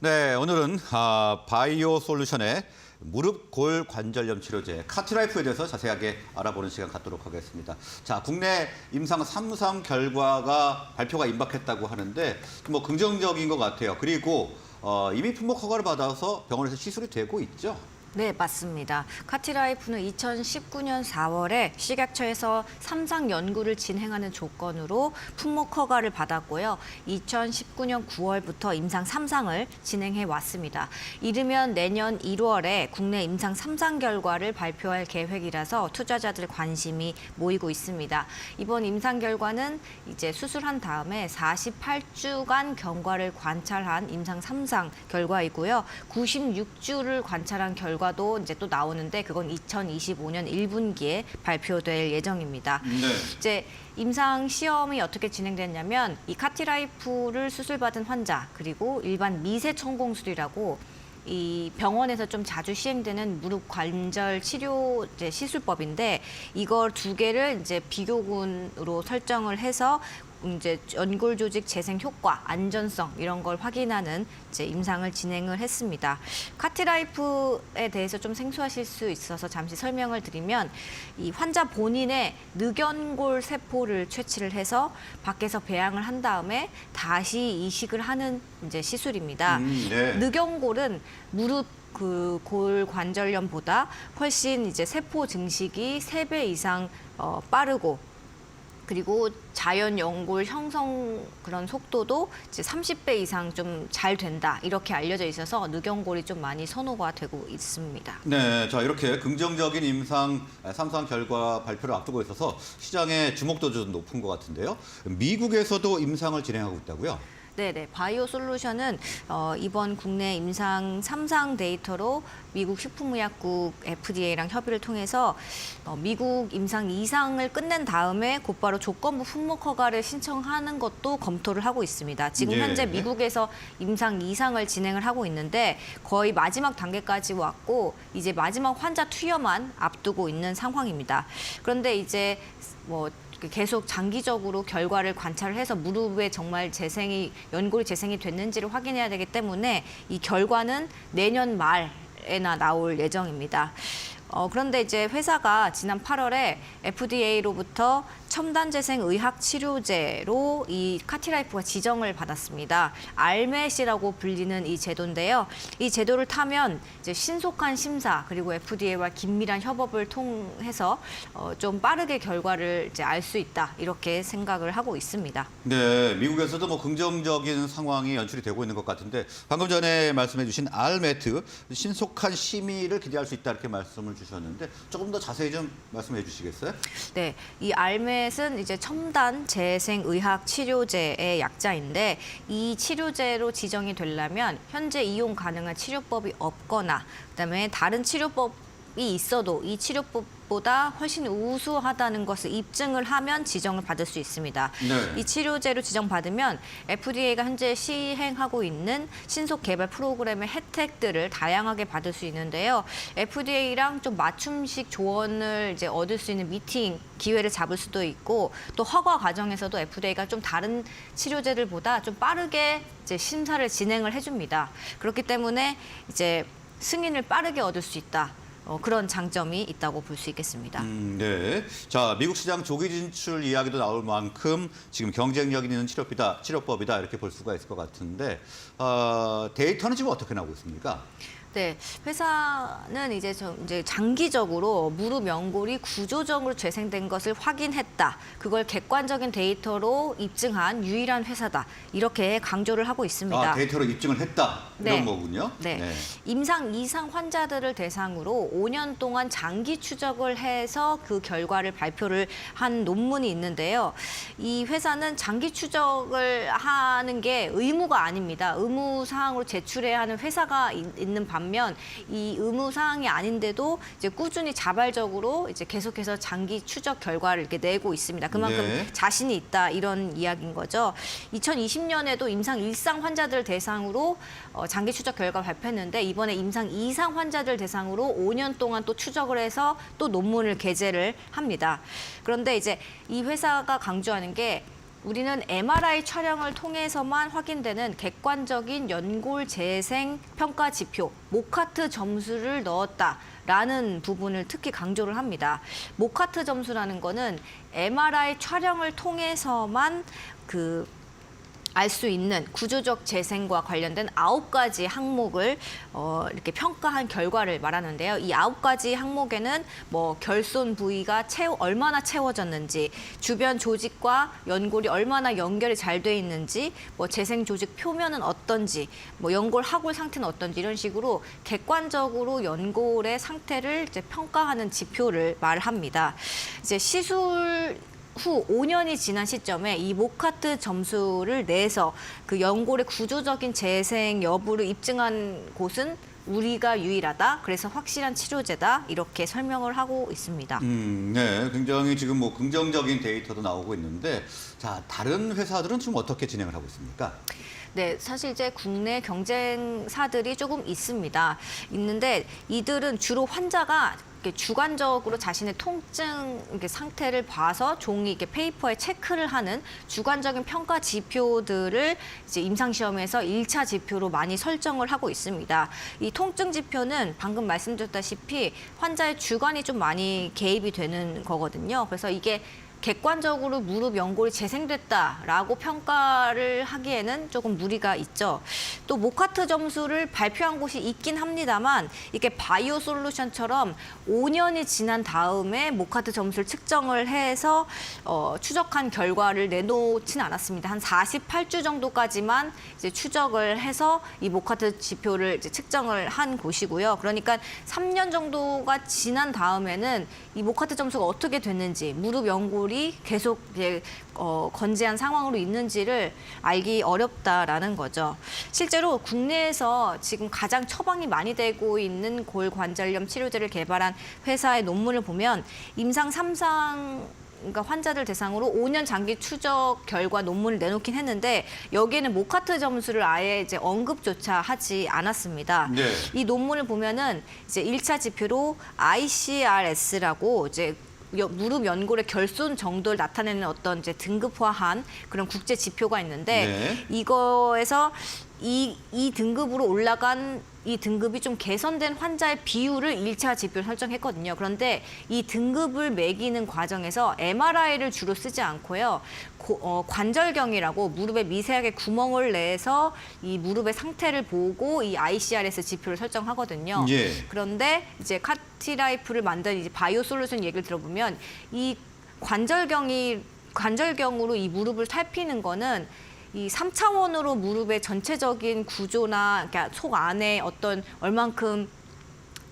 네, 오늘은 바이오 솔루션의 무릎 골 관절염 치료제 카트라이프에 대해서 자세하게 알아보는 시간 갖도록 하겠습니다. 자, 국내 임상 3상 결과가 발표가 임박했다고 하는데 뭐 긍정적인 것 같아요. 그리고 이미 품목 허가를 받아서 병원에서 시술이 되고 있죠. 네, 맞습니다. 카티라이프는 2019년 4월에 식약처에서 3상 연구를 진행하는 조건으로 품목 허가를 받았고요. 2019년 9월부터 임상 3상을 진행해 왔습니다. 이르면 내년 1월에 국내 임상 3상 결과를 발표할 계획이라서 투자자들 관심이 모이고 있습니다. 이번 임상 결과는 이제 수술한 다음에 48주간 경과를 관찰한 임상 3상 결과이고요. 96주를 관찰한 결과도 이제 또 나오는데 그건 2025년 1분기에 발표될 예정입니다. 네. 이제 임상 시험이 어떻게 진행됐냐면 이 카티라이프를 수술받은 환자 그리고 일반 미세 천공술이라고 이 병원에서 좀 자주 시행되는 무릎 관절 치료 시술법인데 이걸 두 개를 이제 비교군으로 설정을 해서 이제 연골 조직 재생 효과, 안전성 이런 걸 확인하는 이제 임상을 진행을 했습니다. 카티라이프에 대해서 좀 생소하실 수 있어서 잠시 설명을 드리면 이 환자 본인의 늑연골 세포를 채취를 해서 밖에서 배양을 한 다음에 다시 이식을 하는 이제 시술입니다. 네. 늑연골은 무릎 골 관절염보다 훨씬 이제 세포 증식이 3배 이상 빠르고 그리고 자연 연골 형성 그런 속도도 이제 30배 이상 좀 잘 된다 이렇게 알려져 있어서 늑연골이 좀 많이 선호가 되고 있습니다. 네, 자 이렇게 긍정적인 임상 3상 결과 발표를 앞두고 있어서 시장의 주목도도 좀 높은 것 같은데요. 미국에서도 임상을 진행하고 있다고요? 네네. 바이오 솔루션은 이번 국내 임상 3상 데이터로 미국 식품의약국 FDA랑 협의를 통해서 미국 임상 2상을 끝낸 다음에 곧바로 조건부 품목 허가를 신청하는 것도 검토를 하고 있습니다. 지금 예. 현재 미국에서 임상 2상을 진행을 하고 있는데 거의 마지막 단계까지 왔고 이제 마지막 환자 투여만 앞두고 있는 상황입니다. 그런데 이제 계속 장기적으로 결과를 관찰을 해서 무릎에 정말 연골이 재생이 됐는지를 확인해야 되기 때문에 이 결과는 내년 말에나 나올 예정입니다. 그런데 이제 회사가 지난 8월에 FDA로부터 첨단 재생 의학 치료제로 이 카티라이프가 지정을 받았습니다. 알맷이라고 불리는 이 제도인데요. 이 제도를 타면 이제 신속한 심사 그리고 FDA와 긴밀한 협업을 통해서 좀 빠르게 결과를 이제 알 수 있다 이렇게 생각을 하고 있습니다. 네, 미국에서도 뭐 긍정적인 상황이 연출이 되고 있는 것 같은데 방금 전에 말씀해주신 알메트 신속한 심의를 기대할 수 있다 이렇게 말씀을 주셨는데 조금 더 자세히 좀 말씀해 주시겠어요? 네, 이 알맷은 이제 첨단 재생 의학 치료제의 약자인데 이 치료제로 지정이 되려면 현재 이용 가능한 치료법이 없거나 그다음에 다른 치료법이 있어도 이 치료법보다 훨씬 우수하다는 것을 입증을 하면 지정을 받을 수 있습니다. 네. 이 치료제로 지정받으면 FDA가 현재 시행하고 있는 신속 개발 프로그램의 혜택들을 다양하게 받을 수 있는데요. FDA랑 좀 맞춤식 조언을 이제 얻을 수 있는 미팅 기회를 잡을 수도 있고 또 허가 과정에서도 FDA가 좀 다른 치료제들보다 좀 빠르게 이제 심사를 진행을 해줍니다. 그렇기 때문에 이제 승인을 빠르게 얻을 수 있다. 그런 장점이 있다고 볼 수 있겠습니다. 네. 자, 미국 시장 조기 진출 이야기도 나올 만큼 지금 경쟁력 있는 치료법이다 이렇게 볼 수가 있을 것 같은데 데이터는 지금 어떻게 나오고 있습니까? 네, 회사는 이제 장기적으로 무릎 연골이 구조적으로 재생된 것을 확인했다. 그걸 객관적인 데이터로 입증한 유일한 회사다. 이렇게 강조를 하고 있습니다. 데이터로 입증을 했다 이런 네. 거군요. 네. 임상 2상 환자들을 대상으로 5년 동안 장기 추적을 해서 그 결과를 발표를 한 논문이 있는데요. 이 회사는 장기 추적을 하는 게 의무가 아닙니다. 의무 사항으로 제출해야 하는 회사가 있는 반면 이 의무 사항이 아닌데도 이제 꾸준히 자발적으로 이제 계속해서 장기 추적 결과를 이렇게 내고 있습니다. 그만큼 네. 자신이 있다 이런 이야기인 거죠. 2020년에도 임상 1상 환자들 대상으로 장기 추적 결과 발표했는데 이번에 임상 2상 환자들 대상으로 5년 동안 또 추적을 해서 또 논문을 게재를 합니다. 그런데 이제 이 회사가 강조하는 게 우리는 MRI 촬영을 통해서만 확인되는 객관적인 연골 재생 평가 지표, 모카트 점수를 넣었다라는 부분을 특히 강조를 합니다. 모카트 점수라는 거는 MRI 촬영을 통해서만 알 수 있는 구조적 재생과 관련된 9가지 항목을 이렇게 평가한 결과를 말하는데요. 이 9가지 항목에는 뭐 결손 부위가 얼마나 채워졌는지, 주변 조직과 연골이 얼마나 연결이 잘 돼 있는지, 뭐 재생 조직 표면은 어떤지, 뭐 연골 하골 상태는 어떤지 이런 식으로 객관적으로 연골의 상태를 이제 평가하는 지표를 말합니다. 이제 시술 후 5년이 지난 시점에 이 모카트 점수를 내서 그 연골의 구조적인 재생 여부를 입증한 곳은 우리가 유일하다. 그래서 확실한 치료제다. 이렇게 설명을 하고 있습니다. 네, 굉장히 지금 뭐 긍정적인 데이터도 나오고 있는데, 자, 다른 회사들은 지금 어떻게 진행을 하고 있습니까? 네, 사실 이제 국내 경쟁사들이 조금 있는데 이들은 주로 환자가 이렇게 주관적으로 자신의 통증 상태를 봐서 종이 이렇게 페이퍼에 체크를 하는 주관적인 평가 지표들을 이제 임상시험에서 1차 지표로 많이 설정을 하고 있습니다. 이 통증 지표는 방금 말씀드렸다시피 환자의 주관이 좀 많이 개입이 되는 거거든요. 그래서 이게 객관적으로 무릎 연골이 재생됐다라고 평가를 하기에는 조금 무리가 있죠. 또 모카트 점수를 발표한 곳이 있긴 합니다만 이게 바이오 솔루션처럼 5년이 지난 다음에 모카트 점수를 측정을 해서 추적한 결과를 내놓진 않았습니다. 한 48주 정도까지만 이제 추적을 해서 이 모카트 지표를 이제 측정을 한 곳이고요. 그러니까 3년 정도가 지난 다음에는 이 모카트 점수가 어떻게 됐는지, 무릎 연골이 계속 이제 건재한 상황으로 있는지를 알기 어렵다라는 거죠. 실제로 국내에서 지금 가장 처방이 많이 되고 있는 골관절염 치료제를 개발한 회사의 논문을 보면 임상 3상 그러니까 환자들 대상으로 5년 장기 추적 결과 논문을 내놓긴 했는데 여기에는 모카트 점수를 아예 이제 언급조차 하지 않았습니다. 네. 이 논문을 보면은 이제 1차 지표로 ICRS라고 이제 무릎 연골의 결손 정도를 나타내는 어떤 이제 등급화한 그런 국제 지표가 있는데 네. 이거에서 이 등급으로 올라간 이 등급이 좀 개선된 환자의 비율을 1차 지표로 설정했거든요. 그런데 이 등급을 매기는 과정에서 MRI를 주로 쓰지 않고요. 관절경이라고 무릎에 미세하게 구멍을 내서 이 무릎의 상태를 보고 이 ICRS 지표를 설정하거든요. 예. 그런데 이제 카티라이프를 만든 이제 바이오 솔루션 얘기를 들어보면 이 관절경으로 이 무릎을 살피는 거는 이 3차원으로 무릎의 전체적인 구조나 그러니까 속 안에 어떤 얼만큼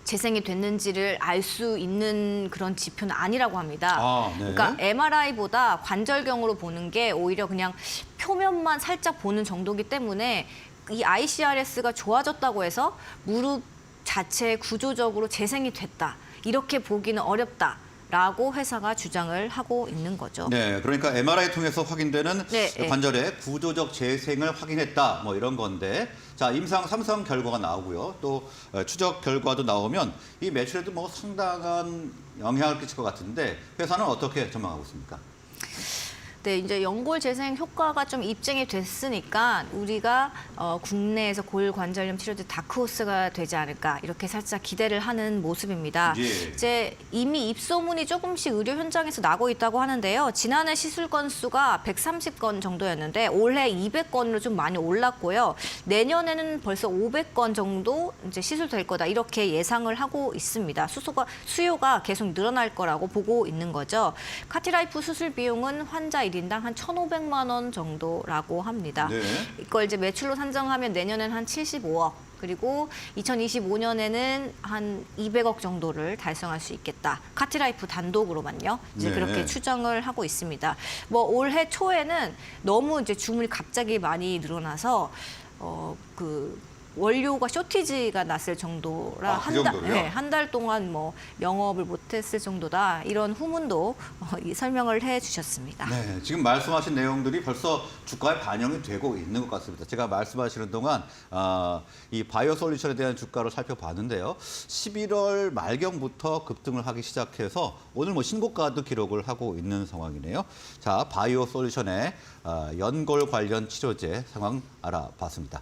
재생이 됐는지를 알 수 있는 그런 지표는 아니라고 합니다. 아, 네. 그러니까 MRI보다 관절경으로 보는 게 오히려 그냥 표면만 살짝 보는 정도이기 때문에 이 ICRS가 좋아졌다고 해서 무릎 자체 구조적으로 재생이 됐다. 이렇게 보기는 어렵다. 라고 회사가 주장을 하고 있는 거죠. 네, 그러니까 MRI 통해서 확인되는 네, 관절의 구조적 재생을 확인했다, 뭐 이런 건데, 자, 임상 3상 결과가 나오고요. 또 추적 결과도 나오면 이 매출에도 뭐 상당한 영향을 끼칠 것 같은데 회사는 어떻게 전망하고 있습니까? 네, 이제 연골 재생 효과가 좀 입증이 됐으니까 우리가 국내에서 골관절염 치료제 다크호스가 되지 않을까 이렇게 살짝 기대를 하는 모습입니다. 예. 이제 이미 입소문이 조금씩 의료 현장에서 나고 있다고 하는데요. 지난해 시술 건수가 130건 정도였는데 올해 200건으로 좀 많이 올랐고요. 내년에는 벌써 500건 정도 이제 시술될 거다 이렇게 예상을 하고 있습니다. 수요가 계속 늘어날 거라고 보고 있는 거죠. 카티라이프 수술 비용은 환자 1인당 한 1,500만 원 정도라고 합니다. 네. 이걸 이제 매출로 산정하면 내년에는 한 75억, 그리고 2025년에는 한 200억 정도를 달성할 수 있겠다. 카티라이프 단독으로만요. 이제 네. 그렇게 추정을 하고 있습니다. 뭐 올해 초에는 너무 이제 주문이 갑자기 많이 늘어나서 원료가 쇼티지가 났을 정도라 아, 그 정도로요? 한 달 동안 뭐 영업을 못했을 정도다 이런 후문도 설명을 해주셨습니다. 네, 지금 말씀하신 내용들이 벌써 주가에 반영이 되고 있는 것 같습니다. 제가 말씀하시는 동안 이 바이오 솔루션에 대한 주가를 살펴봤는데요. 11월 말경부터 급등을 하기 시작해서 오늘 뭐 신고가도 기록을 하고 있는 상황이네요. 자, 바이오 솔루션의 연골 관련 치료제 상황 알아봤습니다.